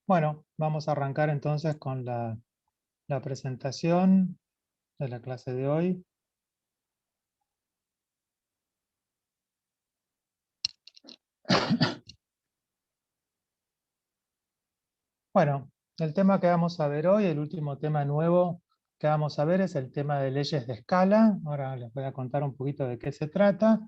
Bueno, vamos a arrancar entonces con la presentación de la clase de hoy. Bueno, el tema que vamos a ver hoy, el último tema nuevo que vamos a ver es el tema de leyes de escala. Ahora les voy a contar un poquito de qué se trata.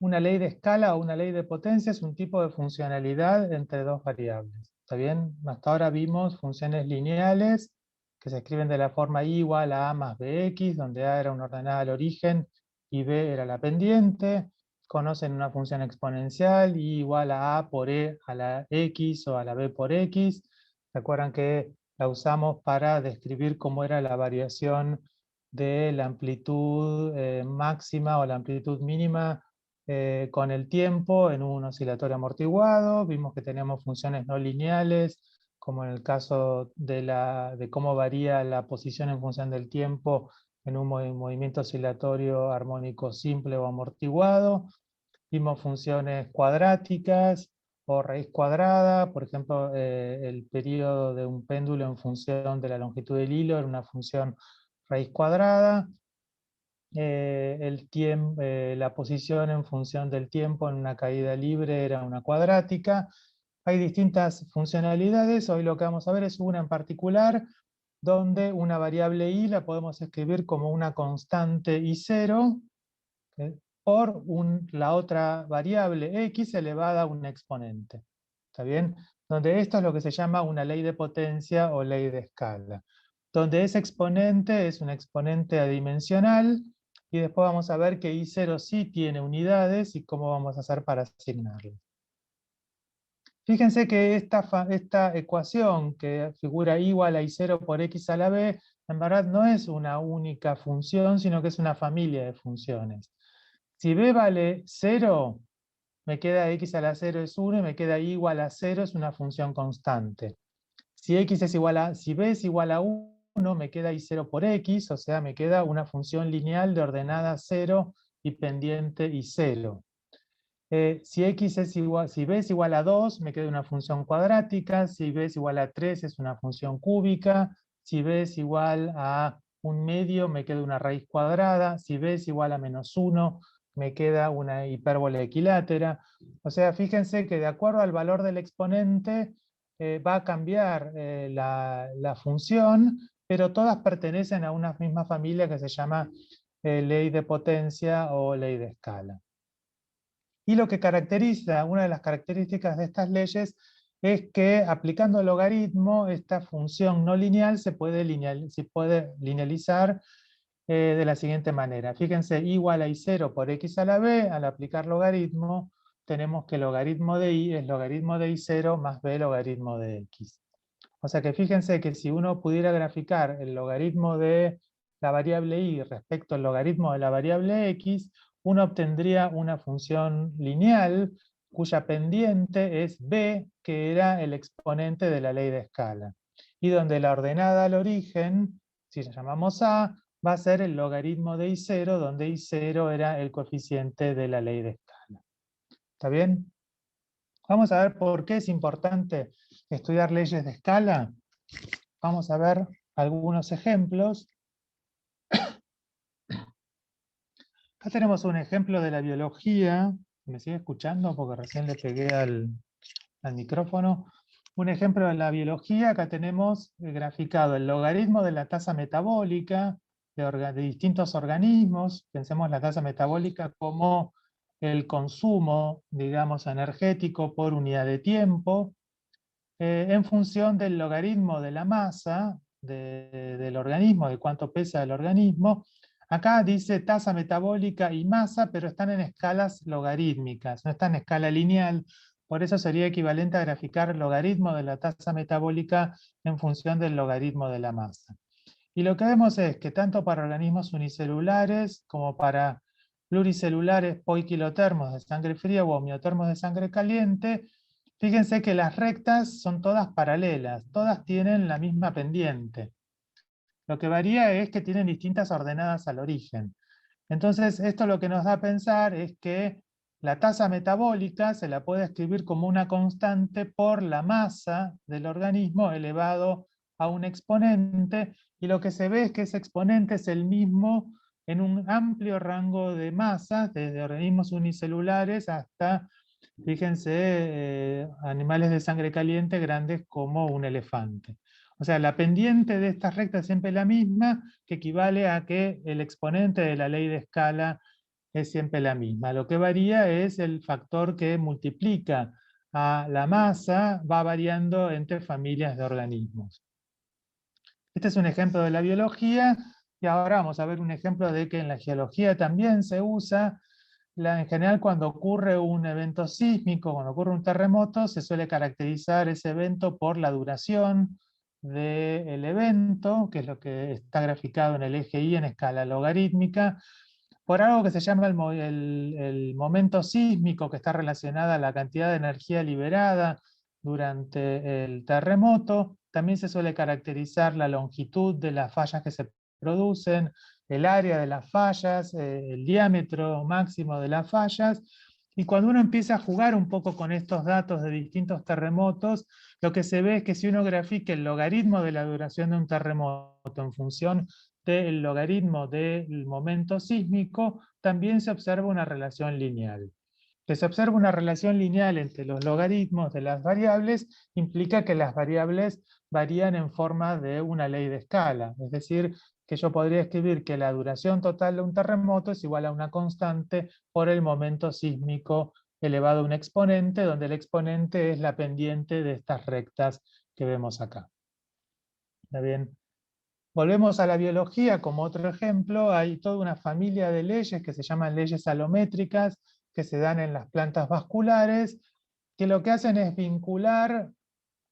Una ley de escala o una ley de potencia es un tipo de funcionalidad entre dos variables. ¿Está bien? Hasta ahora vimos funciones lineales que se escriben de la forma y igual a más bx, donde a era una ordenada al origen y b era la pendiente. Conocen una función exponencial y igual a por e a la x o a la b por x. Recuerdan que la usamos para describir cómo era la variación de la amplitud máxima o la amplitud mínima con el tiempo en un oscilatorio amortiguado. Vimos que teníamos funciones no lineales, como en el caso de cómo varía la posición en función del tiempo en un movimiento oscilatorio armónico simple o amortiguado. Vimos funciones cuadráticas o raíz cuadrada, por ejemplo, el periodo de un péndulo en función de la longitud del hilo era una función raíz cuadrada. La posición en función del tiempo en una caída libre era una cuadrática. Hay distintas funcionalidades, hoy lo que vamos a ver es una en particular, donde una variable y la podemos escribir como una constante y0 por la otra variable x elevada a un exponente. ¿Está bien? Donde esto es lo que se llama una ley de potencia o ley de escala. Donde ese exponente es un exponente adimensional y después vamos a ver que I0 sí tiene unidades y cómo vamos a hacer para asignarlo. Fíjense que esta ecuación que figura igual a I0 por X a la B, en verdad no es una única función, sino que es una familia de funciones. Si B vale 0, me queda X a la 0 es 1 y me queda I igual a 0 es una función constante. Si B es igual a 1, me queda I0 por X, o sea, me queda una función lineal de ordenada 0 y pendiente I0. Si B es igual a 2, me queda una función cuadrática. Si B es igual a 3, es una función cúbica. Si B es igual a un medio, me queda una raíz cuadrada. Si B es igual a -1, me queda una hipérbola equilátera. O sea, fíjense que de acuerdo al valor del exponente, va a cambiar la función, pero todas pertenecen a una misma familia que se llama ley de potencia o ley de escala. Y lo que caracteriza, una de las características de estas leyes, es que aplicando el logaritmo, esta función no lineal se puede linealizar de la siguiente manera. Fíjense, igual a I0 por X a la B, al aplicar logaritmo, tenemos que el logaritmo de I es logaritmo de I0 más B logaritmo de X. O sea que fíjense que si uno pudiera graficar el logaritmo de la variable y respecto al logaritmo de la variable x, uno obtendría una función lineal cuya pendiente es b, que era el exponente de la ley de escala. Y donde la ordenada al origen, si la llamamos a, va a ser el logaritmo de I0, donde I0 era el coeficiente de la ley de escala. ¿Está bien? Vamos a ver por qué es importante estudiar leyes de escala. Vamos a ver algunos ejemplos. Acá tenemos un ejemplo de la biología. ¿Me sigue escuchando? Porque recién le pegué al micrófono. Un ejemplo de la biología. Acá tenemos graficado el logaritmo de la tasa metabólica de distintos organismos. Pensemos la tasa metabólica como el consumo, digamos, energético por unidad de tiempo, en función del logaritmo de la masa del organismo, de cuánto pesa el organismo. Acá dice tasa metabólica y masa, pero están en escalas logarítmicas, no están en escala lineal. Por eso sería equivalente a graficar el logaritmo de la tasa metabólica en función del logaritmo de la masa. Y lo que vemos es que tanto para organismos unicelulares como para pluricelulares poiquilotermos de sangre fría o homeotermos de sangre caliente, fíjense que las rectas son todas paralelas, todas tienen la misma pendiente. Lo que varía es que tienen distintas ordenadas al origen. Entonces, esto lo que nos da a pensar es que la tasa metabólica se la puede escribir como una constante por la masa del organismo elevado a un exponente, y lo que se ve es que ese exponente es el mismo en un amplio rango de masas, desde organismos unicelulares hasta, fíjense, animales de sangre caliente grandes como un elefante. O sea, la pendiente de esta recta es siempre la misma, que equivale a que el exponente de la ley de escala es siempre la misma. Lo que varía es el factor que multiplica a la masa, va variando entre familias de organismos. Este es un ejemplo de la biología, y ahora vamos a ver un ejemplo de que en la geología también se usa. En general, cuando ocurre un evento sísmico, cuando ocurre un terremoto, se suele caracterizar ese evento por la duración del evento, que es lo que está graficado en el eje Y en escala logarítmica, por algo que se llama el momento sísmico, que está relacionado a la cantidad de energía liberada durante el terremoto. También se suele caracterizar la longitud de las fallas que se producen, el área de las fallas, el diámetro máximo de las fallas. Y cuando uno empieza a jugar un poco con estos datos de distintos terremotos, lo que se ve es que si uno grafica el logaritmo de la duración de un terremoto en función del logaritmo del momento sísmico, también se observa una relación lineal. Que se observa una relación lineal entre los logaritmos de las variables implica que las variables varían en forma de una ley de escala. Es decir, que yo podría escribir que la duración total de un terremoto es igual a una constante por el momento sísmico elevado a un exponente, donde el exponente es la pendiente de estas rectas que vemos acá. ¿Está bien? Volvemos a la biología como otro ejemplo. Hay toda una familia de leyes que se llaman leyes alométricas, que se dan en las plantas vasculares, que lo que hacen es vincular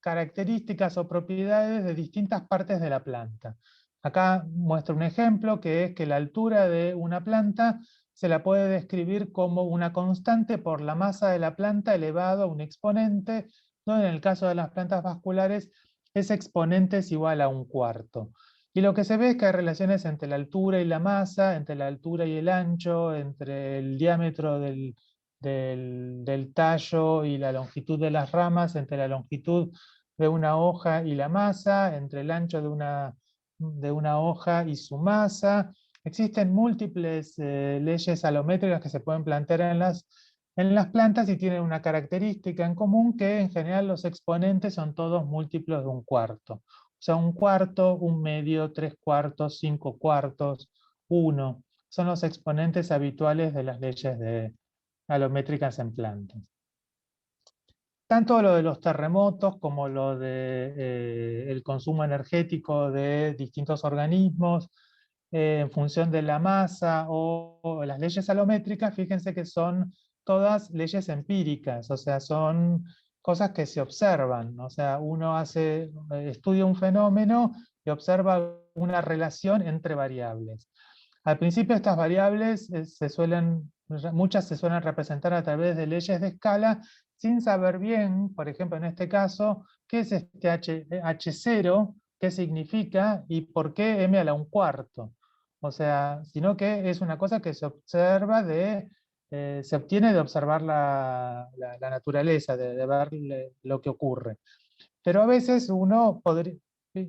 características o propiedades de distintas partes de la planta. Acá muestro un ejemplo, que es que la altura de una planta se la puede describir como una constante por la masa de la planta elevado a un exponente, donde en el caso de las plantas vasculares ese exponente es igual a un cuarto. Y lo que se ve es que hay relaciones entre la altura y la masa, entre la altura y el ancho, entre el diámetro del tallo y la longitud de las ramas, entre la longitud de una hoja y la masa, entre el ancho de una hoja y su masa. Existen múltiples leyes alométricas que se pueden plantear en las plantas y tienen una característica en común, que en general los exponentes son todos múltiplos de un cuarto. O sea, un cuarto, un medio, 3/4, 5/4, 1. Son los exponentes habituales de las leyes alométricas en plantas. Tanto lo de los terremotos como lo de el consumo energético de distintos organismos en función de la masa o las leyes alométricas, fíjense que son todas leyes empíricas, o sea, son cosas que se observan. O sea, uno estudia un fenómeno y observa una relación entre variables. Al principio estas variables muchas se suelen representar a través de leyes de escala, sin saber bien, por ejemplo en este caso, qué es este H0, qué significa y por qué m a la 1/4. O sea, sino que es una cosa que se observa se obtiene de observar la naturaleza, de ver lo que ocurre. Pero a veces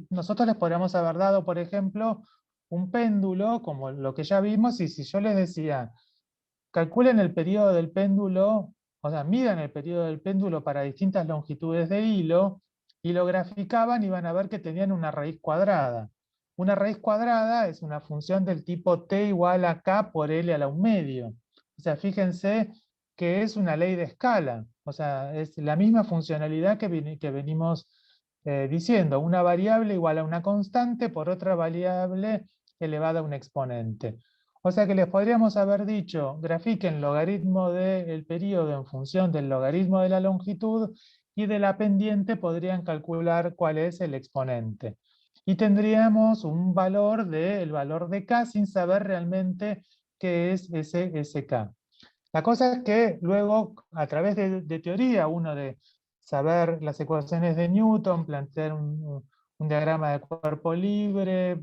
nosotros les podríamos haber dado, por ejemplo, un péndulo, como lo que ya vimos, y si yo les decía, calculen el periodo del péndulo, o sea, midan el periodo del péndulo para distintas longitudes de hilo, y lo graficaban, y van a ver que tenían una raíz cuadrada. Una raíz cuadrada es una función del tipo t igual a k por L a la 1/2. O sea, fíjense que es una ley de escala. O sea, es la misma funcionalidad que venimos diciendo, una variable igual a una constante por otra variable elevada a un exponente. O sea que les podríamos haber dicho, grafiquen logaritmo del periodo en función del logaritmo de la longitud, y de la pendiente podrían calcular cuál es el exponente. Y tendríamos un valor el valor de k sin saber realmente qué es ese k. La cosa es que luego, a través de teoría, uno de saber las ecuaciones de Newton, plantear un diagrama de cuerpo libre,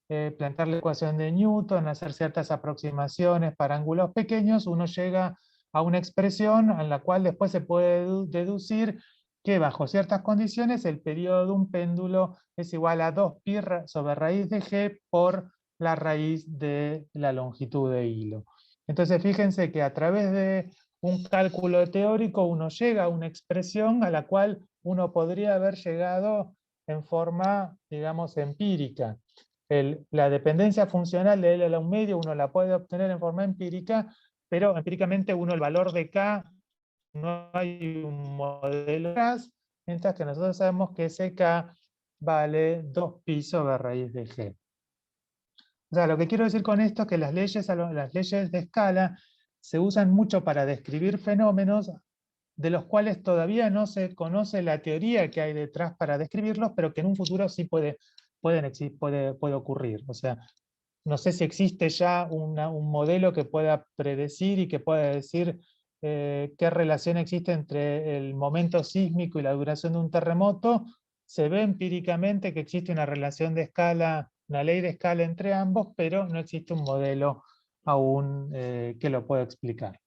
plantear la ecuación de Newton, hacer ciertas aproximaciones para ángulos pequeños, uno llega a una expresión en la cual después se puede deducir que bajo ciertas condiciones el periodo de un péndulo es igual a 2π sobre raíz de g por la raíz de la longitud de hilo. Entonces fíjense que a través de un cálculo teórico uno llega a una expresión a la cual uno podría haber llegado en forma, digamos, empírica. La dependencia funcional de L a la 1/2 uno la puede obtener en forma empírica, pero empíricamente uno el valor de K no hay un modelo atrás, mientras que nosotros sabemos que SK vale 2π sobre raíz de G. O sea, lo que quiero decir con esto es que las leyes de escala se usan mucho para describir fenómenos de los cuales todavía no se conoce la teoría que hay detrás para describirlos, pero que en un futuro sí puede ocurrir. O sea, no sé si existe ya un modelo que pueda predecir y que pueda decir qué relación existe entre el momento sísmico y la duración de un terremoto. Se ve empíricamente que existe una relación de escala, una ley de escala entre ambos, pero no existe un modelo aún que lo pueda explicar.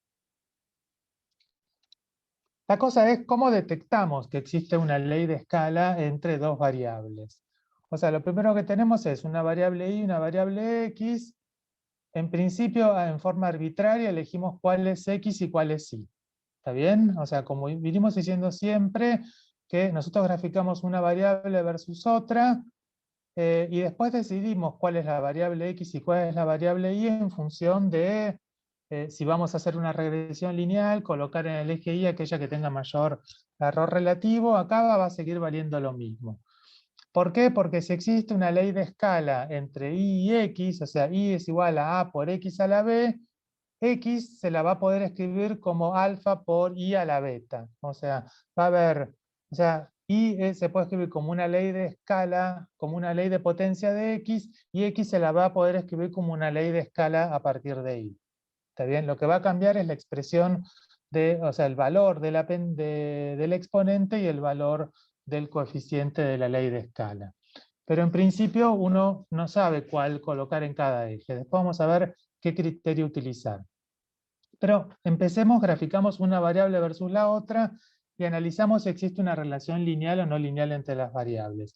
La cosa es cómo detectamos que existe una ley de escala entre dos variables. O sea, lo primero que tenemos es una variable y una variable x. En principio, en forma arbitraria, elegimos cuál es x y cuál es y. ¿Está bien? O sea, como vinimos diciendo siempre, que nosotros graficamos una variable versus otra, y después decidimos cuál es la variable x y cuál es la variable y en función de si vamos a hacer una regresión lineal, colocar en el eje y aquella que tenga mayor error relativo, acá va a seguir valiendo lo mismo. ¿Por qué? Porque si existe una ley de escala entre y y x, o sea, y es igual a por x a la b, x se la va a poder escribir como alfa por y a la beta. O sea, va a haber, o sea, y se puede escribir como una ley de escala, como una ley de potencia de x, y x se la va a poder escribir como una ley de escala a partir de y. ¿Está bien? Lo que va a cambiar es la expresión o sea, el valor del exponente y el valor del coeficiente de la ley de escala. Pero en principio uno no sabe cuál colocar en cada eje. Después vamos a ver qué criterio utilizar. Pero empecemos, graficamos una variable versus la otra y analizamos si existe una relación lineal o no lineal entre las variables.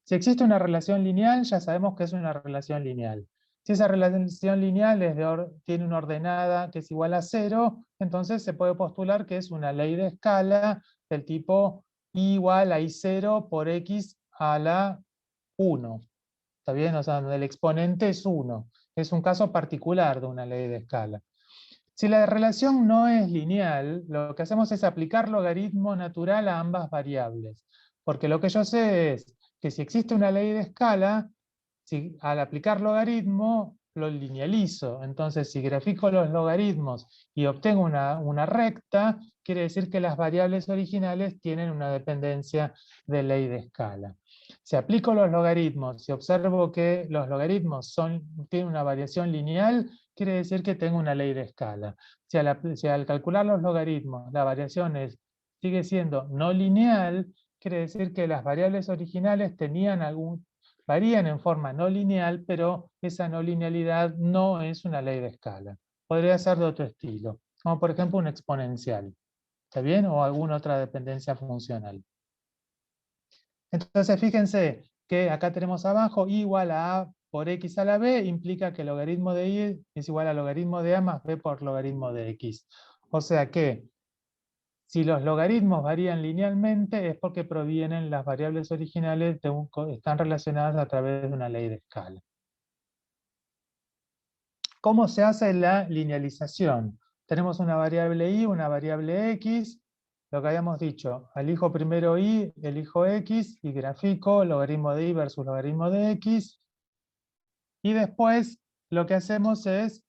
Si existe una relación lineal, ya sabemos que es una relación lineal. Si esa relación lineal tiene una ordenada que es igual a 0, entonces se puede postular que es una ley de escala del tipo y igual a i0 por x a la 1. ¿Está bien? O sea, donde el exponente es 1. Es un caso particular de una ley de escala. Si la relación no es lineal, lo que hacemos es aplicar logaritmo natural a ambas variables. Porque lo que yo sé es que si existe una ley de escala, al aplicar logaritmo, lo linealizo. Entonces, si grafico los logaritmos y obtengo una recta, quiere decir que las variables originales tienen una dependencia de ley de escala. Si aplico los logaritmos y observo que los logaritmos tienen una variación lineal, quiere decir que tengo una ley de escala. Si al calcular los logaritmos la variación sigue siendo no lineal, quiere decir que las variables originales varían en forma no lineal, pero esa no linealidad no es una ley de escala. Podría ser de otro estilo, como por ejemplo un exponencial. ¿Está bien? O alguna otra dependencia funcional. Entonces fíjense que acá tenemos abajo y igual a a por x a la b, implica que el logaritmo de y es igual al logaritmo de a más b por logaritmo de x. O sea que si los logaritmos varían linealmente es porque provienen las variables originales están relacionadas a través de una ley de escala. ¿Cómo se hace la linealización? Tenemos una variable y, una variable x. Lo que habíamos dicho, elijo primero y, elijo x y grafico logaritmo de y versus logaritmo de x. Y después lo que hacemos es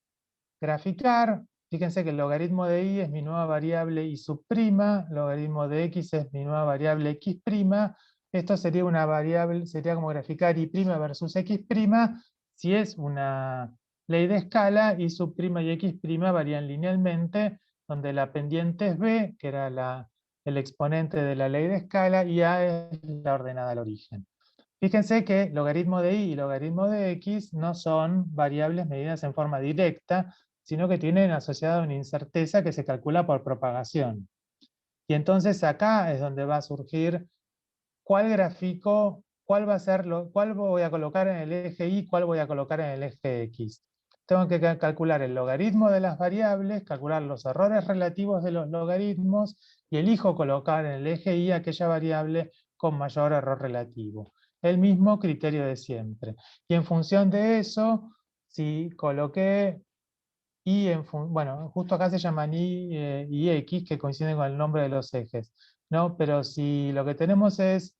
graficar. Fíjense que el logaritmo de y es mi nueva variable y sub'prima, logaritmo de x es mi nueva variable x'. Esto sería una variable, sería como graficar y' versus x'. Si es una ley de escala, y sub'prima y x' varían linealmente, donde la pendiente es b, que era el exponente de la ley de escala, y a es la ordenada al origen. Fíjense que logaritmo de y logaritmo de x no son variables medidas en forma directa, sino que tienen asociada una incerteza que se calcula por propagación. Y entonces acá es donde va a surgir cuál gráfico, cuál va a ser, cuál voy a colocar en el eje Y, cuál voy a colocar en el eje X. Tengo que calcular el logaritmo de las variables, calcular los errores relativos de los logaritmos y elijo colocar en el eje Y aquella variable con mayor error relativo. El mismo criterio de siempre. Y en función de eso, si coloqué Y, bueno, justo acá se llaman Y y X, que coinciden con el nombre de los ejes, ¿no? Pero si lo que tenemos es,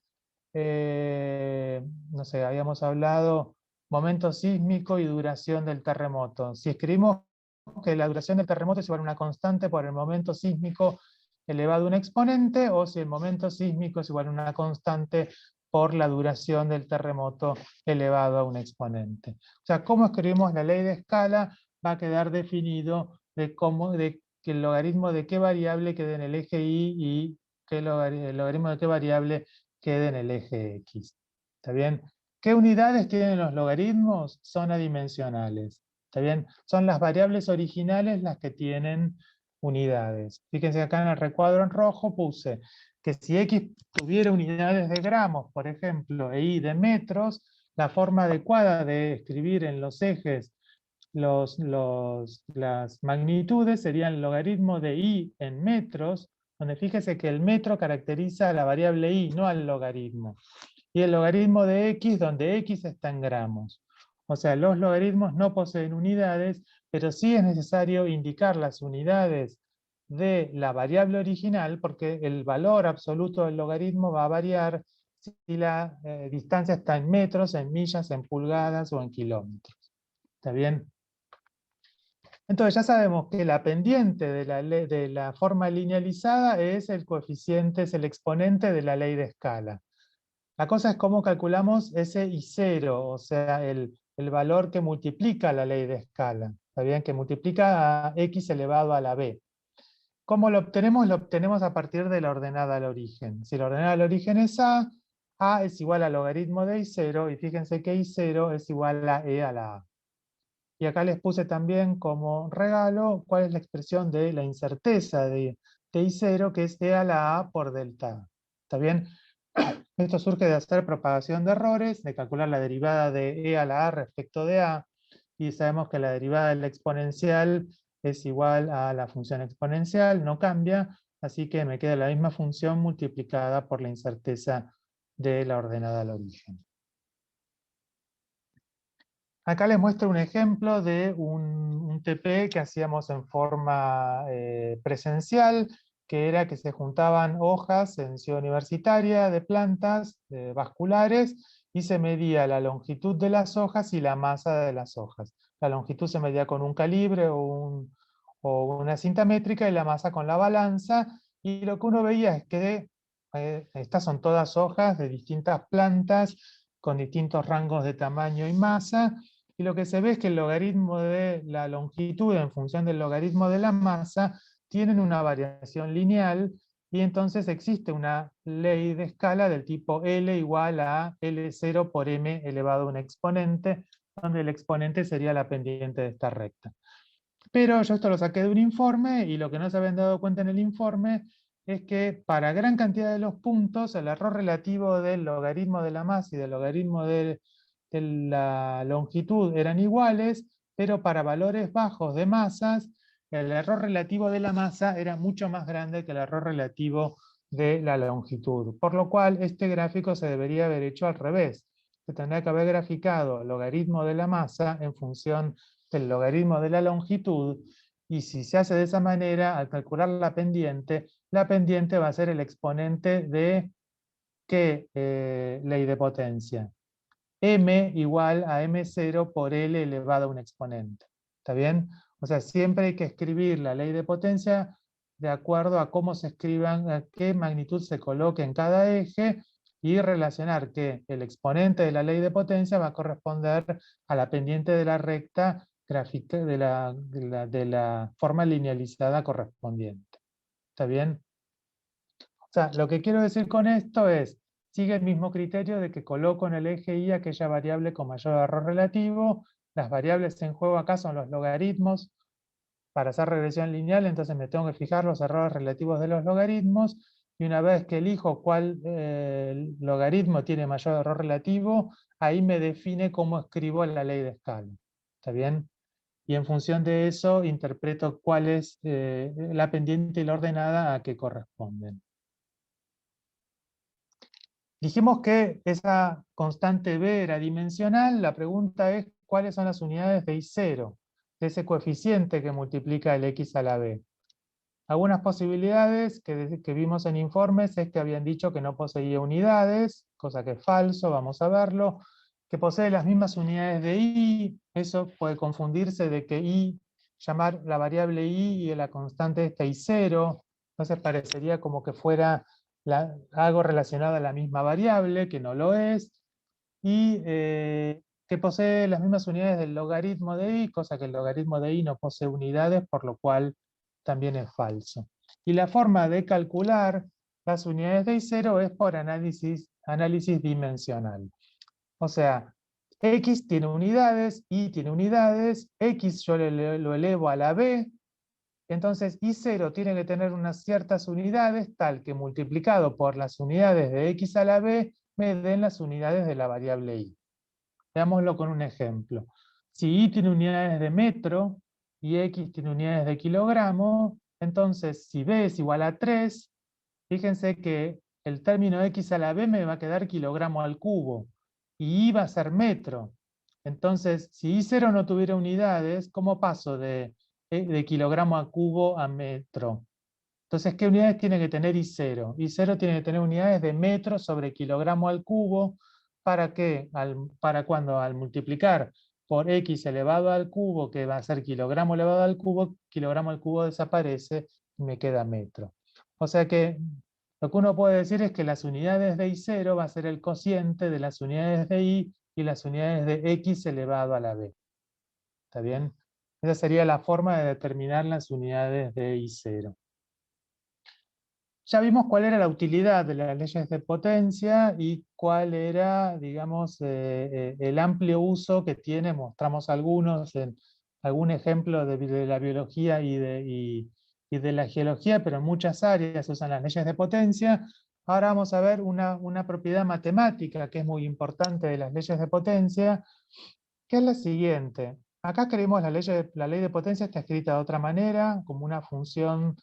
no sé, habíamos hablado momento sísmico y duración del terremoto. Si escribimos que la duración del terremoto es igual a una constante por el momento sísmico elevado a un exponente, o si el momento sísmico es igual a una constante por la duración del terremoto elevado a un exponente. O sea, ¿cómo escribimos la ley de escala? Va a quedar definido de que el logaritmo de qué variable quede en el eje Y y el logaritmo de qué variable quede en el eje X. ¿Está bien? ¿Qué unidades tienen los logaritmos? Son adimensionales. ¿Está bien? Son las variables originales las que tienen unidades. Fíjense acá en el recuadro en rojo puse que si X tuviera unidades de gramos, por ejemplo, e Y de metros, la forma adecuada de escribir en los ejes las magnitudes serían el logaritmo de Y en metros, donde fíjese que el metro caracteriza a la variable Y, no al logaritmo. Y el logaritmo de X, donde X está en gramos. O sea, los logaritmos no poseen unidades, pero sí es necesario indicar las unidades de la variable original, porque el valor absoluto del logaritmo va a variar si la distancia está en metros, en millas, en pulgadas o en kilómetros. ¿Está bien? Entonces ya sabemos que la pendiente de la forma linealizada es el coeficiente, es el exponente de la ley de escala. La cosa es cómo calculamos ese I0, o sea, el valor que multiplica la ley de escala. ¿Está bien? Que multiplica a x elevado a la b. ¿Cómo lo obtenemos? Lo obtenemos a partir de la ordenada al origen. Si la ordenada al origen es A es igual al logaritmo de I0, y fíjense que I0 es igual a E a la A. Y acá les puse también como regalo cuál es la expresión de la incerteza de I0, que es E a la A por delta A. ¿Está bien? Esto surge de hacer propagación de errores, de calcular la derivada de E a la A respecto de A, y sabemos que la derivada de la exponencial es igual a la función exponencial, no cambia, así que me queda la misma función multiplicada por la incerteza de la ordenada al origen. Acá les muestro un ejemplo de un TP que hacíamos en forma presencial, que era que se juntaban hojas en Ciudad Universitaria de plantas vasculares y se medía la longitud de las hojas y la masa de las hojas. La longitud se medía con un calibre o una cinta métrica y la masa con la balanza, y lo que uno veía es que estas son todas hojas de distintas plantas con distintos rangos de tamaño y masa, y lo que se ve es que el logaritmo de la longitud en función del logaritmo de la masa tienen una variación lineal, y entonces existe una ley de escala del tipo L igual a L0 por M elevado a un exponente, donde el exponente sería la pendiente de esta recta. Pero yo esto lo saqué de un informe, y lo que no se habían dado cuenta en el informe es que para gran cantidad de los puntos el error relativo del logaritmo de la masa y del logaritmo de la longitud eran iguales, pero para valores bajos de masas el error relativo de la masa era mucho más grande que el error relativo de la longitud. Por lo cual este gráfico se debería haber hecho al revés. Se tendría que haber graficado el logaritmo de la masa en función del logaritmo de la longitud, y si se hace de esa manera, al calcular la pendiente va a ser el exponente de ¿qué ley de potencia? M igual a M0 por L elevado a un exponente. ¿Está bien? O sea, siempre hay que escribir la ley de potencia de acuerdo a cómo se escriban, a qué magnitud se coloque en cada eje, y relacionar que el exponente de la ley de potencia va a corresponder a la pendiente de la recta gráfica de la forma linealizada correspondiente. ¿Está bien? O sea, lo que quiero decir con esto es, sigue el mismo criterio de que coloco en el eje Y aquella variable con mayor error relativo. Las variables en juego acá son los logaritmos para hacer regresión lineal, entonces me tengo que fijar los errores relativos de los logaritmos, y una vez que elijo cuál logaritmo tiene mayor error relativo, ahí me define cómo escribo la ley de escala. ¿Está bien? Y en función de eso interpreto cuál es la pendiente y la ordenada a que corresponden. Dijimos que esa constante b era dimensional. La pregunta es cuáles son las unidades de I0, de ese coeficiente que multiplica el x a la b. Algunas posibilidades que vimos en informes es que habían dicho que no poseía unidades, cosa que es falso, vamos a verlo. Que posee las mismas unidades de i, eso puede confundirse de que i, llamar la variable i y la constante esta I0, entonces parecería como que fuera algo relacionado a la misma variable, que no lo es, y que posee las mismas unidades del logaritmo de i, cosa que el logaritmo de i no posee unidades, por lo cual también es falso. Y la forma de calcular las unidades de I0 es por análisis dimensional. O sea, X tiene unidades, Y tiene unidades, X yo lo elevo a la B, entonces I0 tiene que tener unas ciertas unidades, tal que multiplicado por las unidades de X a la B, me den las unidades de la variable Y. Veámoslo con un ejemplo. Si Y tiene unidades de metro y X tiene unidades de kilogramo, entonces si B es igual a 3, fíjense que el término X a la B me va a quedar kilogramo al cubo, y Y va a ser metro. Entonces, si I0 no tuviera unidades, ¿cómo paso de kilogramo a cubo a metro? Entonces, ¿qué unidades tiene que tener I0? I0 tiene que tener unidades de metro sobre kilogramo al cubo. ¿Para qué? Para cuando al multiplicar por x elevado al cubo, que va a ser kilogramo elevado al cubo desaparece y me queda metro. O sea que lo que uno puede decir es que las unidades de I0 va a ser el cociente de las unidades de I y las unidades de x elevado a la b. ¿Está bien? Esa sería la forma de determinar las unidades de I0. Ya vimos cuál era la utilidad de las leyes de potencia y cuál era, digamos, el amplio uso que tiene. Mostramos algunos en algún ejemplo de la biología y de la geología, pero en muchas áreas se usan las leyes de potencia. Ahora vamos a ver una propiedad matemática que es muy importante de las leyes de potencia, que es la siguiente. Acá escribimos la ley de potencia, está escrita de otra manera, como una función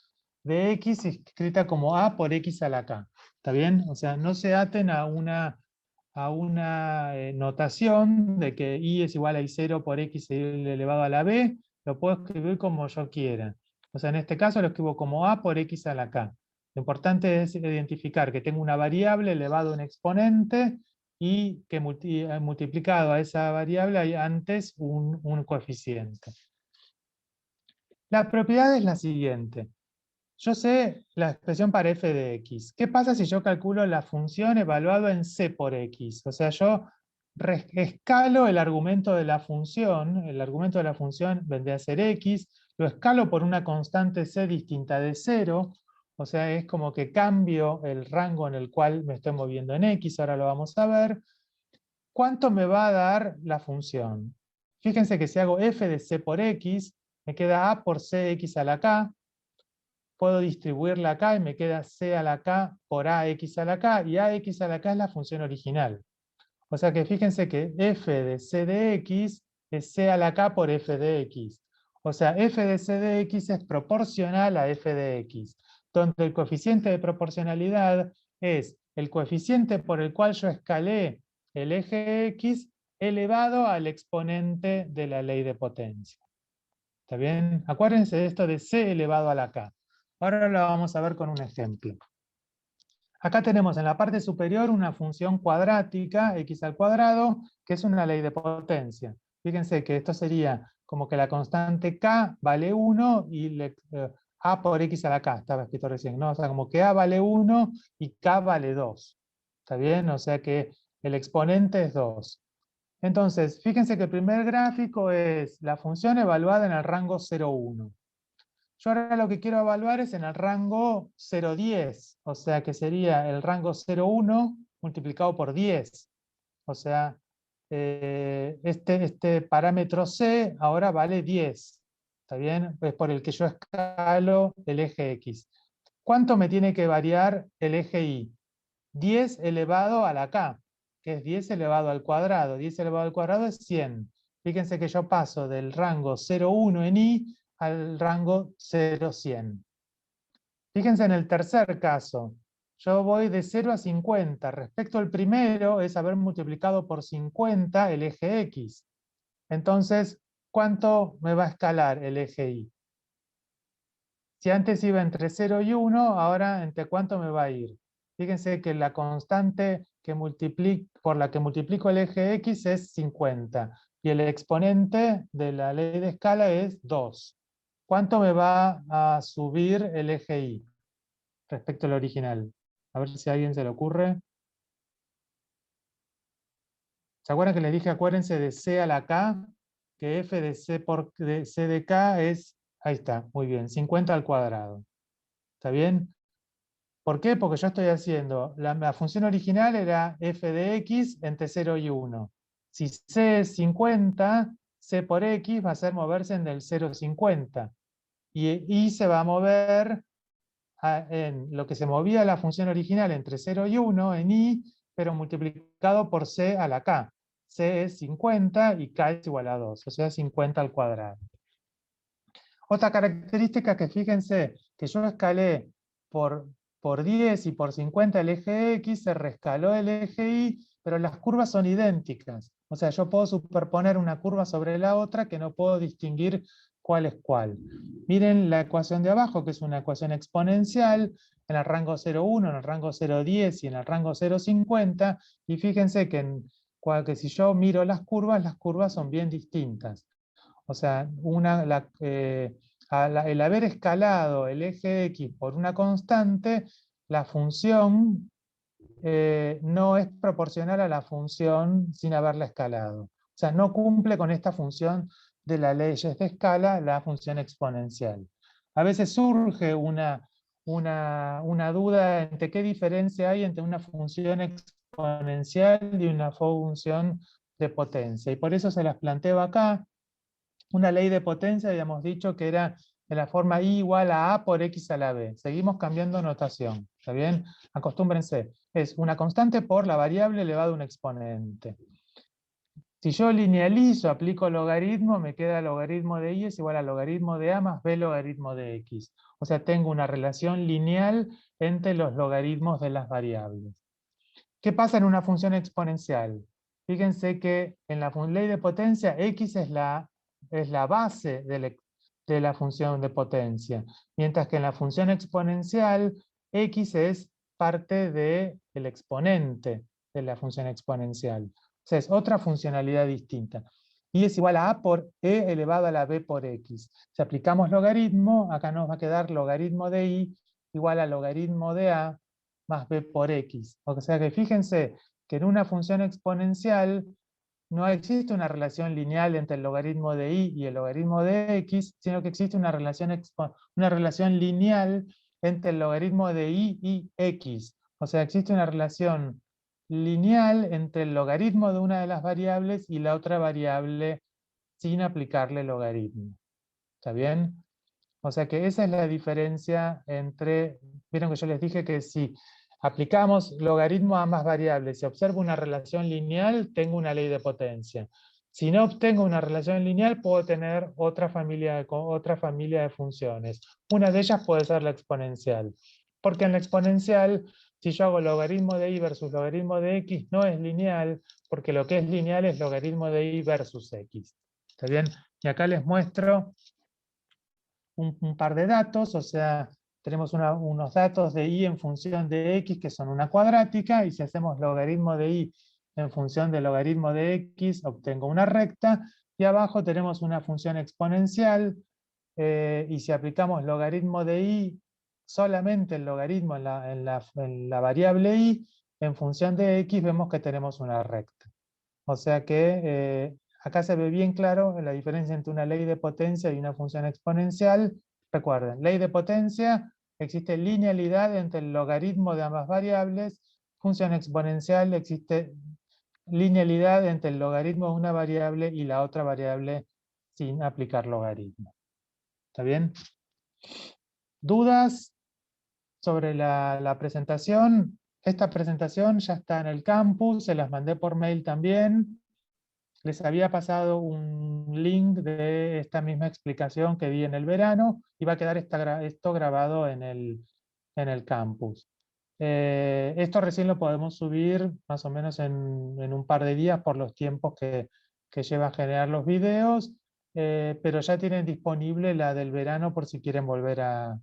de x escrita como a por x a la k. ¿Está bien? O sea, no se aten a una notación de que i es igual a i0 por x elevado a la b. Lo puedo escribir como yo quiera. O sea, en este caso lo escribo como a por x a la k. Lo importante es identificar que tengo una variable elevado a un exponente y que multiplicado a esa variable hay antes un coeficiente. La propiedad es la siguiente. Yo sé la expresión para f de x. ¿Qué pasa si yo calculo la función evaluado en c por x? O sea, yo escalo el argumento de la función. El argumento de la función vendría a ser x. Lo escalo por una constante c distinta de 0. O sea, es como que cambio el rango en el cual me estoy moviendo en x. Ahora lo vamos a ver. ¿Cuánto me va a dar la función? Fíjense que si hago f de c por x, me queda a por c de x a la k. Puedo distribuirla acá y me queda c a la k por ax a la k, y ax a la k es la función original. O sea que fíjense que f de c de x es c a la k por f de x. O sea, f de c de x es proporcional a f de x, donde el coeficiente de proporcionalidad es el coeficiente por el cual yo escalé el eje x elevado al exponente de la ley de potencia. ¿Está bien? Acuérdense de esto de c elevado a la k. Ahora lo vamos a ver con un ejemplo. Acá tenemos en la parte superior una función cuadrática, x al cuadrado, que es una ley de potencia. Fíjense que esto sería como que la constante k vale 1 y a por x a la k, estaba escrito recién, ¿no? O sea, como que a vale 1 y k vale 2. ¿Está bien? O sea que el exponente es 2. Entonces, fíjense que el primer gráfico es la función evaluada en el rango 0,1. Yo ahora lo que quiero evaluar es en el rango 0,10, o sea que sería el rango 0,1 multiplicado por 10. O sea, este parámetro C ahora vale 10. ¿está bien? Es por el que yo escalo el eje X. ¿Cuánto me tiene que variar el eje Y? 10 elevado a la K, que es 10 elevado al cuadrado. 10 elevado al cuadrado es 100. Fíjense que yo paso del rango 0,1 en Y al rango 0,100. Fíjense en el tercer caso. Yo voy de 0 a 50. Respecto al primero, es haber multiplicado por 50 el eje X. Entonces, ¿cuánto me va a escalar el eje Y? Si antes iba entre 0 y 1, ahora ¿entre cuánto me va a ir? Fíjense que la constante por la que multiplico el eje X es 50. Y el exponente de la ley de escala es 2. ¿Cuánto me va a subir el eje Y respecto al original? A ver si a alguien se le ocurre. ¿Se acuerdan que les dije, acuérdense de C a la K? Que f de C por de C de K es, ahí está, muy bien, 50 al cuadrado. ¿Está bien? ¿Por qué? Porque yo estoy haciendo, la función original era f de x entre 0 y 1. Si C es 50, C por x va a ser moverse en el 0,50. Y se va a mover en lo que se movía la función original entre 0 y 1, en y, pero multiplicado por c a la k. C es 50 y k es igual a 2, o sea, 50 al cuadrado. Otra característica que fíjense que yo escalé por 10 y por 50 el eje X, se reescaló el eje Y, pero las curvas son idénticas. O sea, yo puedo superponer una curva sobre la otra que no puedo distinguir cuál es cuál. Miren la ecuación de abajo, que es una ecuación exponencial, en el rango 0,1, en el rango 0,10 y en el rango 0,50, y fíjense que si yo miro las curvas son bien distintas. O sea, el haber escalado el eje X por una constante, la función no es proporcional a la función sin haberla escalado. O sea, no cumple con esta función de las leyes de escala, la función exponencial. A veces surge una duda entre qué diferencia hay entre una función exponencial y una función de potencia. Y por eso se las planteo acá. Una ley de potencia, habíamos dicho que era de la forma I igual a A por X a la B. Seguimos cambiando notación, ¿está bien? Acostúmbrense. Es una constante por la variable elevada a un exponente. Si yo linealizo, aplico logaritmo, me queda logaritmo de Y es igual a logaritmo de A más B logaritmo de X. O sea, tengo una relación lineal entre los logaritmos de las variables. ¿Qué pasa en una función exponencial? Fíjense que en la ley de potencia, X es la base de la función de potencia, mientras que en la función exponencial, X es parte del exponente de la función exponencial. O sea, es otra funcionalidad distinta. Y es igual a A por E elevado a la B por X. Si aplicamos logaritmo, acá nos va a quedar logaritmo de Y igual a logaritmo de A más b por x. O sea que fíjense que en una función exponencial no existe una relación lineal entre el logaritmo de y el logaritmo de x, sino que existe una relación lineal entre el logaritmo de y x. O sea, existe una relación lineal entre el logaritmo de una de las variables y la otra variable sin aplicarle logaritmo. ¿Está bien? O sea que esa es la diferencia entre, vieron que yo les dije que si aplicamos logaritmo a ambas variables y observo una relación lineal, tengo una ley de potencia. Si no obtengo una relación lineal, puedo tener otra familia de funciones. Una de ellas puede ser la exponencial. Porque en la exponencial, si yo hago logaritmo de y versus logaritmo de x, no es lineal, porque lo que es lineal es logaritmo de y versus x. ¿Está bien? Y acá les muestro un par de datos, o sea, tenemos unos datos de y en función de x que son una cuadrática, y si hacemos logaritmo de y en función del logaritmo de x, obtengo una recta, y abajo tenemos una función exponencial, y si aplicamos logaritmo de y, solamente el logaritmo en la variable y, en función de x, vemos que tenemos una recta. O sea que acá se ve bien claro la diferencia entre una ley de potencia y una función exponencial. Recuerden, ley de potencia, existe linealidad entre el logaritmo de ambas variables. Función exponencial, existe linealidad entre el logaritmo de una variable y la otra variable sin aplicar logaritmo. ¿Está bien? ¿Dudas sobre la presentación? Esta presentación ya está en el campus, se las mandé por mail también. Les había pasado un link de esta misma explicación que di en el verano y va a quedar esto grabado en el campus. Esto recién lo podemos subir más o menos en un par de días por los tiempos que lleva a generar los videos, pero ya tienen disponible la del verano por si quieren volver a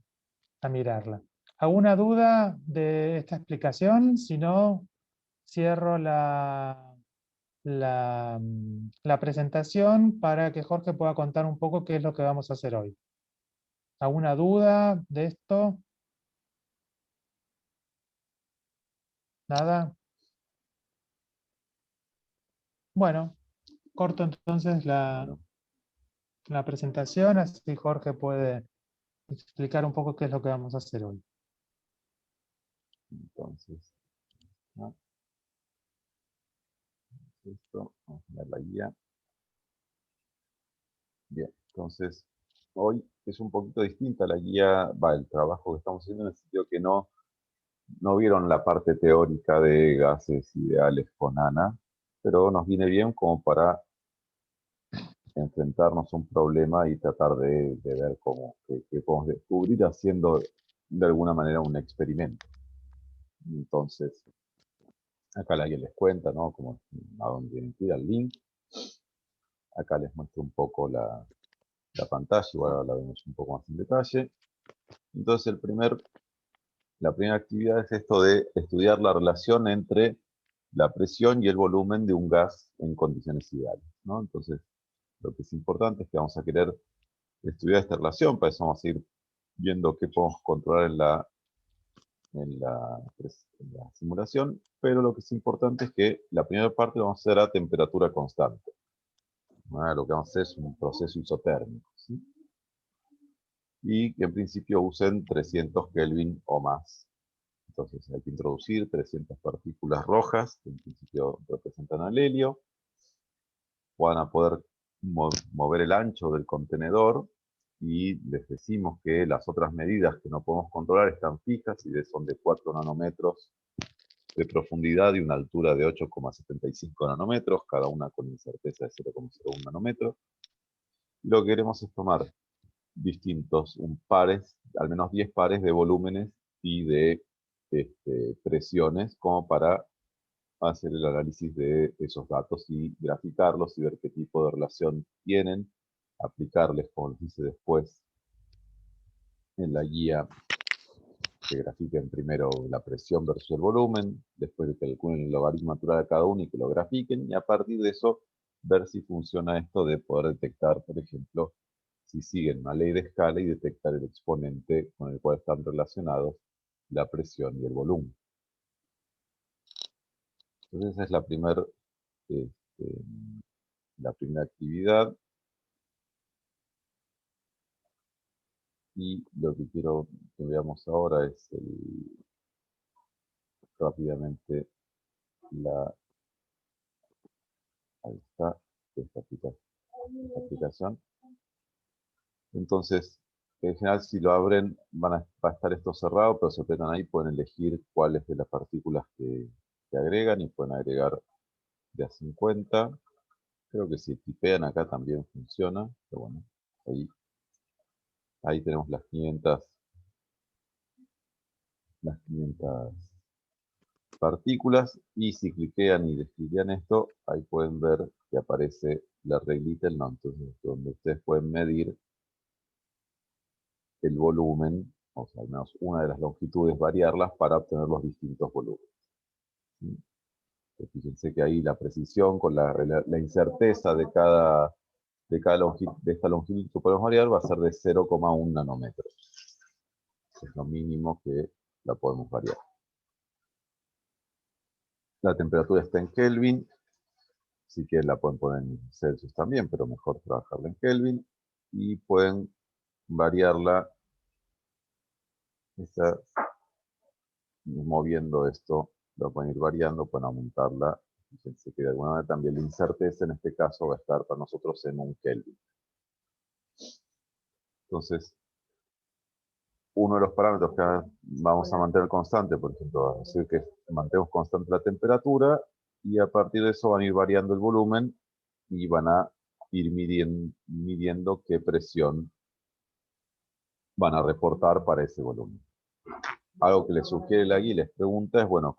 mirarla. ¿Alguna duda de esta explicación? Si no, cierro la presentación para que Jorge pueda contar un poco qué es lo que vamos a hacer hoy. ¿Alguna duda de esto? ¿Nada? Bueno, corto entonces Bueno, la presentación, así Jorge puede explicar un poco qué es lo que vamos a hacer hoy. entonces, ¿no? Esto, vamos a ver la guía. Bien, entonces, hoy es un poquito distinta la guía, el trabajo que estamos haciendo en el sentido que no vieron la parte teórica de gases ideales con Ana, pero nos viene bien como para enfrentarnos a un problema y tratar de ver cómo qué podemos descubrir haciendo de alguna manera un experimento. Entonces, acá la guía les cuenta, ¿no? Como a dónde tienen que ir, al link. Acá les muestro un poco la pantalla, igual la vemos un poco más en detalle. Entonces, la primera actividad es esto de estudiar la relación entre la presión y el volumen de un gas en condiciones ideales, ¿no? Entonces, lo que es importante es que vamos a querer estudiar esta relación, para eso vamos a ir viendo qué podemos controlar en la simulación, pero lo que es importante es que la primera parte lo vamos a hacer a temperatura constante. Lo que vamos a hacer es un proceso isotérmico, ¿sí? Y que en principio usen 300 Kelvin o más. Entonces hay que introducir 300 partículas rojas, que en principio representan al helio. Van a poder mover el ancho del contenedor y les decimos que las otras medidas que no podemos controlar están fijas y son de 4 nanómetros de profundidad y una altura de 8,75 nanómetros, cada una con incerteza de 0,01 nanómetros. Lo que queremos es tomar distintos pares, al menos 10 pares de volúmenes y de presiones, como para hacer el análisis de esos datos y graficarlos y ver qué tipo de relación tienen, aplicarles, como les dice después en la guía, que grafiquen primero la presión versus el volumen, después de que calculen el logaritmo natural de cada uno y que lo grafiquen, y a partir de eso ver si funciona esto de poder detectar, por ejemplo, si siguen una ley de escala y detectar el exponente con el cual están relacionados la presión y el volumen. Entonces esa es la primera actividad. Y lo que quiero que veamos ahora es rápidamente ahí está, esta aplicación. Entonces, en general, si lo abren, va a estar esto cerrado, pero si apretan ahí pueden elegir cuáles de las partículas que agregan y pueden agregar de a 50. Creo que si tipean acá también funciona, pero bueno, ahí tenemos las 500 partículas, y si cliquean y descliquean esto, ahí pueden ver que aparece la reglita, el no, entonces donde ustedes pueden medir el volumen, o sea, al menos una de las longitudes, variarlas para obtener los distintos volúmenes. ¿Sí? Fíjense que ahí la precisión con la incerteza de esta longitud que podemos variar va a ser de 0,1 nanómetros. Es lo mínimo que la podemos variar. La temperatura está en Kelvin, si quieren la pueden poner en Celsius también, pero mejor trabajarla en Kelvin, y pueden variarla, moviendo esto, lo pueden ir variando, pueden aumentarla. Fíjense que de alguna manera también la incerteza en este caso va a estar para nosotros en 1 Kelvin. Entonces, uno de los parámetros que vamos a mantener constante, por ejemplo, es decir que mantenemos constante la temperatura y a partir de eso van a ir variando el volumen y van a ir midiendo qué presión van a reportar para ese volumen. Algo que les sugiere la guía y les pregunta es, bueno,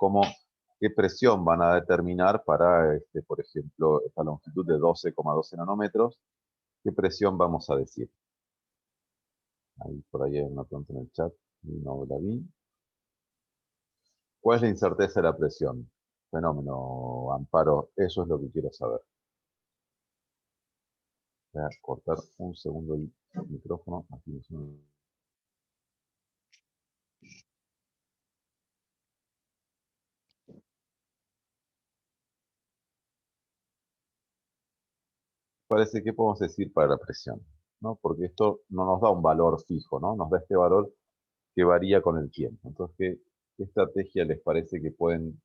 ¿qué presión van a determinar para, por ejemplo, esta longitud de 12,12 nanómetros? ¿Qué presión vamos a decir? Ahí por ahí hay una pregunta en el chat, y no la vi. ¿Cuál es la incerteza de la presión? Fenómeno, Amparo, eso es lo que quiero saber. Voy a cortar un segundo el micrófono. Aquí parece que podemos decir para la presión, ¿no? Porque esto no nos da un valor fijo, ¿no? Nos da este valor que varía con el tiempo. Entonces, ¿qué estrategia les parece que pueden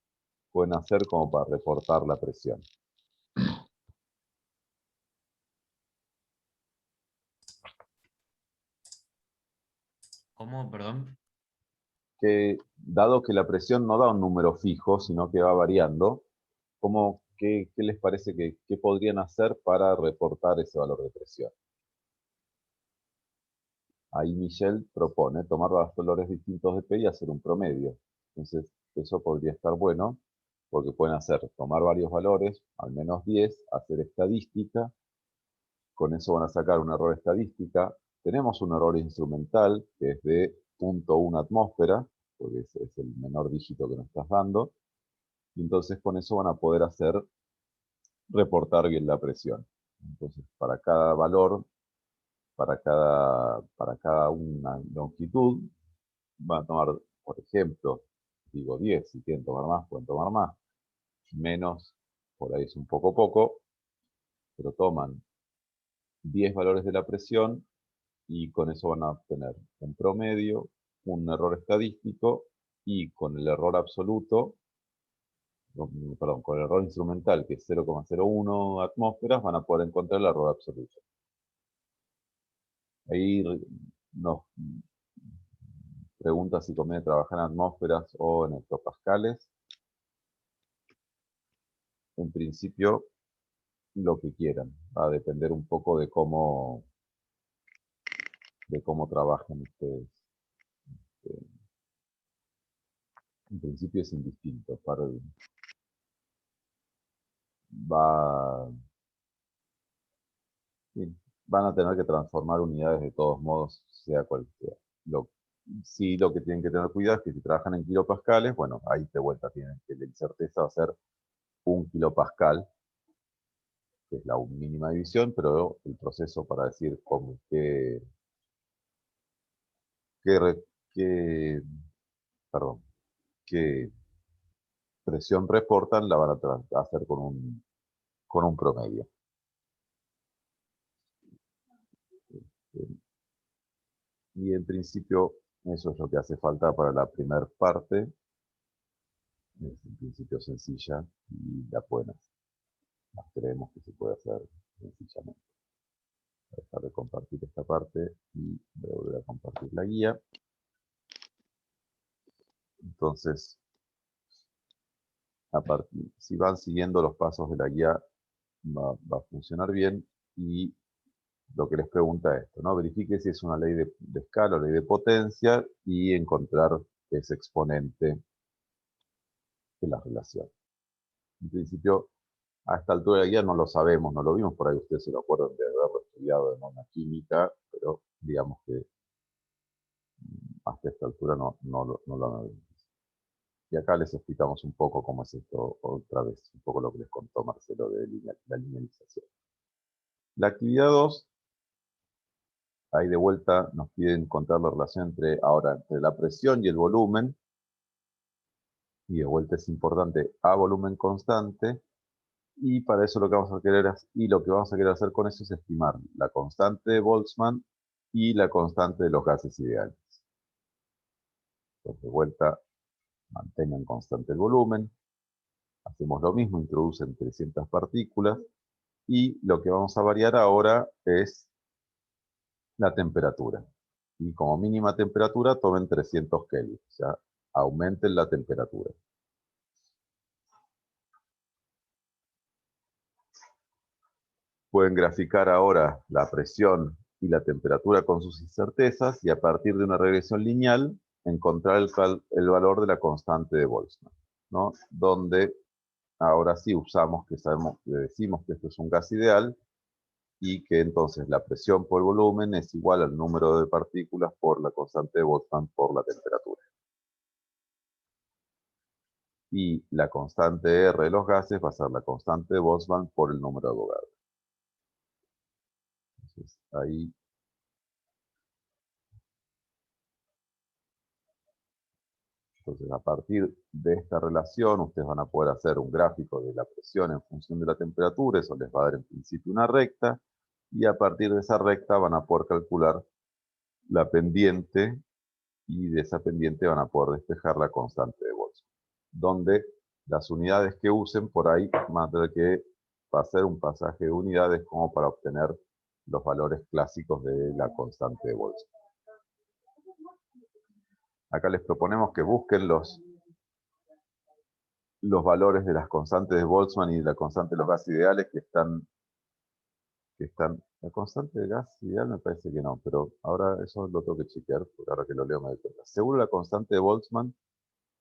hacer como para reportar la presión? ¿Cómo? Perdón. Que dado que la presión no da un número fijo, sino que va variando, ¿qué les parece que podrían hacer para reportar ese valor de presión? Ahí Michelle propone tomar los valores distintos de P y hacer un promedio. Entonces, eso podría estar bueno, porque pueden tomar varios valores, al menos 10, hacer estadística, con eso van a sacar un error estadística. Tenemos un error instrumental, que es de 0.1 atmósfera, porque es el menor dígito que nos estás dando, y entonces con eso van a poder reportar bien la presión. Entonces, para cada valor, para cada una longitud, van a tomar, por ejemplo, digo 10, si quieren tomar más, pueden tomar más, menos, por ahí es un poco, pero toman 10 valores de la presión y con eso van a obtener un promedio, un error estadístico y con el error absoluto, perdón, con el error instrumental que es 0,01 atmósferas, van a poder encontrar el error absoluto. Ahí nos pregunta si conviene trabajar en atmósferas o en hectopascales. En principio, lo que quieran. Va a depender un poco de cómo trabajen ustedes. En principio es indistinto. Van a tener que transformar unidades de todos modos, sea cual sea. Sí, lo que tienen que tener cuidado es que si trabajan en kilopascales, bueno, ahí de vuelta tienen que la incerteza va a ser 1 kilopascal, que es la mínima división, pero el proceso para decir qué presión reportan, la van a hacer con un promedio. Y en principio eso es lo que hace falta para la primera parte. Es en principio sencilla y la pueden hacer. Creemos que se puede hacer sencillamente. Voy a dejar de compartir esta parte y voy a volver a compartir la guía. Entonces, si van siguiendo los pasos de la guía, va a funcionar bien. Y lo que les pregunta es esto, ¿no? Verifique si es una ley de escala o ley de potencia y encontrar ese exponente de la relación. En principio, a esta altura de la guía no lo sabemos, no lo vimos, por ahí ustedes se lo acuerdan de haberlo estudiado en una química, pero digamos que hasta esta altura no lo han visto. Y acá les explicamos un poco cómo es esto otra vez, un poco lo que les contó Marcelo de la linealización. La actividad 2, ahí de vuelta nos piden encontrar la relación entre la presión y el volumen, y de vuelta es importante a volumen constante, y para eso lo que vamos a querer hacer con eso es estimar la constante de Boltzmann y la constante de los gases ideales. Entonces, de vuelta, mantengan constante el volumen, hacemos lo mismo, introducen 300 partículas, y lo que vamos a variar ahora es la temperatura. Y como mínima temperatura tomen 300 Kelvin, o sea, aumenten la temperatura. Pueden graficar ahora la presión y la temperatura con sus incertezas y a partir de una regresión lineal encontrar el valor de la constante de Boltzmann, ¿no? Donde ahora sí usamos que sabemos, le decimos que esto es un gas ideal y que entonces la presión por volumen es igual al número de partículas por la constante de Boltzmann por la temperatura. Y la constante R de los gases va a ser la constante de Boltzmann por el número de Avogadro. Entonces, ahí entonces, a partir de esta relación, ustedes van a poder hacer un gráfico de la presión en función de la temperatura, eso les va a dar en principio una recta, y a partir de esa recta van a poder calcular la pendiente, y de esa pendiente van a poder despejar la constante de Boltzmann, donde las unidades que usen por ahí van a tener que hacer un pasaje de unidades como para obtener los valores clásicos de la constante de Boltzmann. Acá les proponemos que busquen los valores de las constantes de Boltzmann y de la constante de los gases ideales que están, la constante de gas ideal me parece que no, pero ahora eso lo tengo que chequear, porque ahora que lo leo me doy cuenta. Seguro la constante de Boltzmann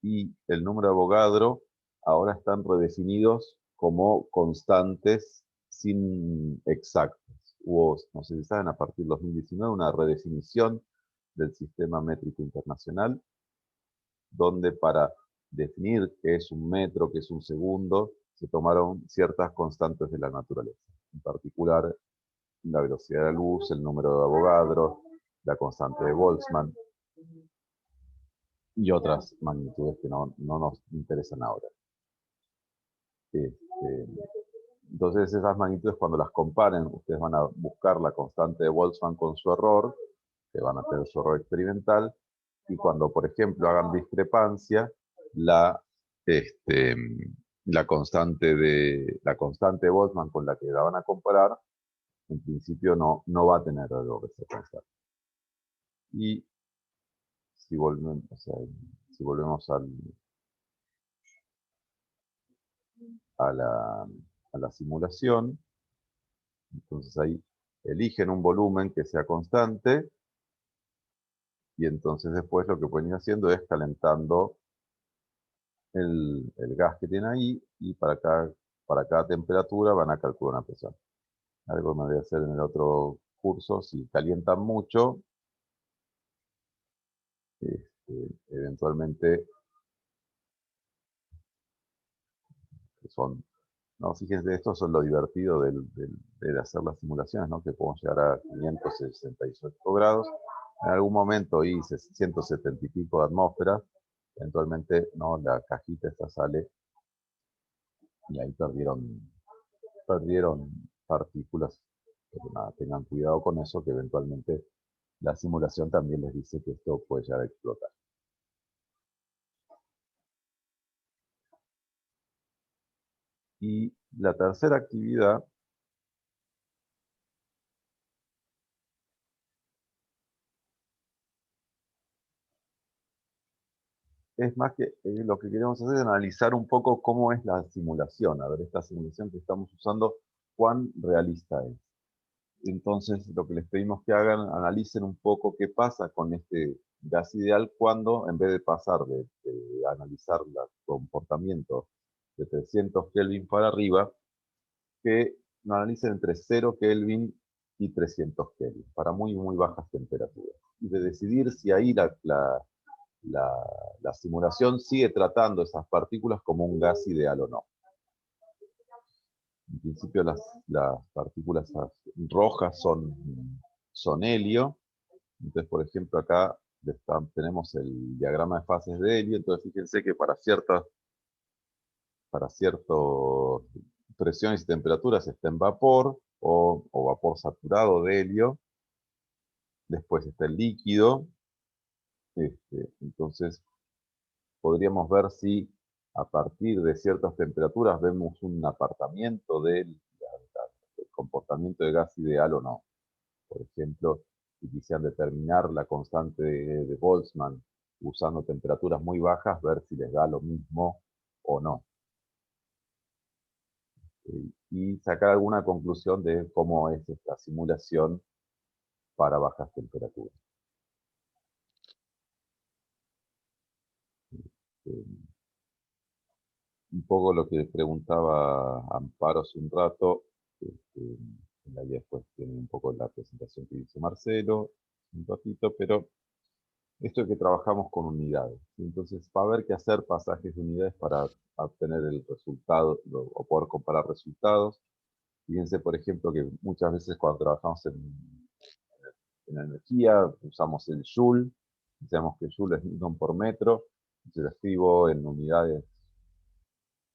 y el número de Avogadro ahora están redefinidos como constantes sin exactas. Hubo, no sé si saben, a partir del 2019 una redefinición del sistema métrico internacional, donde para definir qué es un metro, qué es un segundo, se tomaron ciertas constantes de la naturaleza. En particular, la velocidad de la luz, el número de Avogadro, la constante de Boltzmann y otras magnitudes que no nos interesan ahora. Entonces esas magnitudes, cuando las comparen, ustedes van a buscar la constante de Boltzmann con su error, que van a tener su error experimental, y cuando, por ejemplo, hagan discrepancia, la constante de Boltzmann con la que la van a comparar, en principio no va a tener error esa constante. Y si volvemos, si volvemos a la simulación, entonces ahí eligen un volumen que sea constante, y entonces después lo que pueden ir haciendo es calentando el gas que tiene ahí, y para cada temperatura van a calcular una presión. Algo que me voy a hacer en el otro curso, si calientan mucho, eventualmente son, no, fíjense, esto es lo divertido de hacer las simulaciones, ¿no? Que podemos llegar a 568 grados. En algún momento hice 170 y pico de atmósfera, eventualmente no, la cajita esta sale y ahí perdieron partículas. Pero nada, tengan cuidado con eso, que eventualmente la simulación también les dice que esto puede llegar a explotar. Y la tercera actividad es más que lo que queremos hacer es analizar un poco cómo es la simulación. A ver, esta simulación que estamos usando, cuán realista es. Entonces, lo que les pedimos que hagan, analicen un poco qué pasa con este gas ideal cuando, en vez de pasar de analizar el comportamiento de 300 Kelvin para arriba, que lo analicen entre 0 Kelvin y 300 Kelvin, para muy, muy bajas temperaturas. Y de decidir si ahí la simulación sigue tratando esas partículas como un gas ideal o no. En principio las partículas rojas son helio. Entonces, por ejemplo, acá tenemos el diagrama de fases de helio. Entonces, fíjense que para ciertas presiones y temperaturas está en vapor o vapor saturado de helio. Después está el líquido. Entonces, podríamos ver si a partir de ciertas temperaturas vemos un apartamiento del comportamiento de gas ideal o no. Por ejemplo, si quisieran determinar la constante de Boltzmann usando temperaturas muy bajas, ver si les da lo mismo o no. Y sacar alguna conclusión de cómo es esta simulación para bajas temperaturas. Un poco lo que preguntaba Amparo hace un rato, ahí después tiene un poco la presentación que hizo Marcelo, un ratito, pero esto es que trabajamos con unidades. Entonces va a haber que hacer pasajes de unidades para obtener el resultado o poder comparar resultados. Fíjense, por ejemplo, que muchas veces cuando trabajamos en energía usamos el joule, sabemos que joule es newton por metro, si lo escribo en unidades,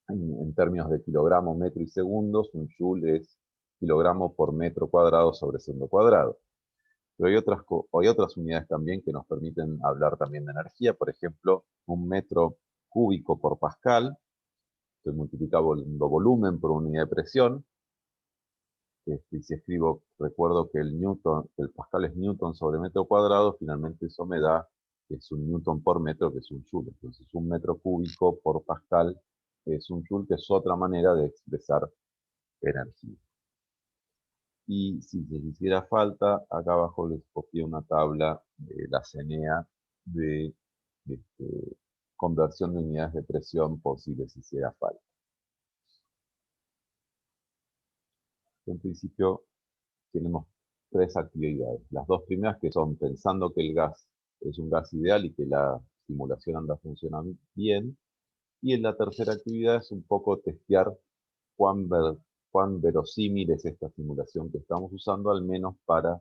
en términos de kilogramo, metro y segundos, un joule es kilogramo por metro cuadrado sobre segundo cuadrado. Pero hay otras unidades también que nos permiten hablar también de energía, por ejemplo, un metro cúbico por pascal, estoy multiplicando volumen por unidad de presión, y si escribo, recuerdo que el pascal es newton sobre metro cuadrado, finalmente eso me da que es un newton por metro, que es un joule. Entonces un metro cúbico por pascal es un joule, que es otra manera de expresar energía. Y si les hiciera falta, acá abajo les copié una tabla de la CENEA de conversión de unidades de presión por si les hiciera falta. En principio tenemos 3 actividades. Las 2 primeras que son pensando que el gas es un gas ideal y que la simulación anda funcionando bien. Y en la tercera actividad es un poco testear cuán verosímil es esta simulación que estamos usando, al menos para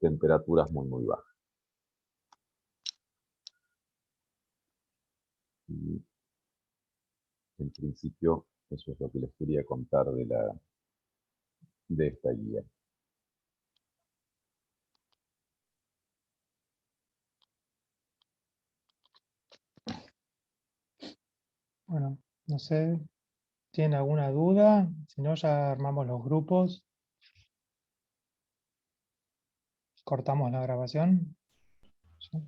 temperaturas muy bajas. Y en principio eso es lo que les quería contar de esta guía. Bueno, no sé, ¿tienen alguna duda? Si no, ya armamos los grupos. Cortamos la grabación. ¿Sí?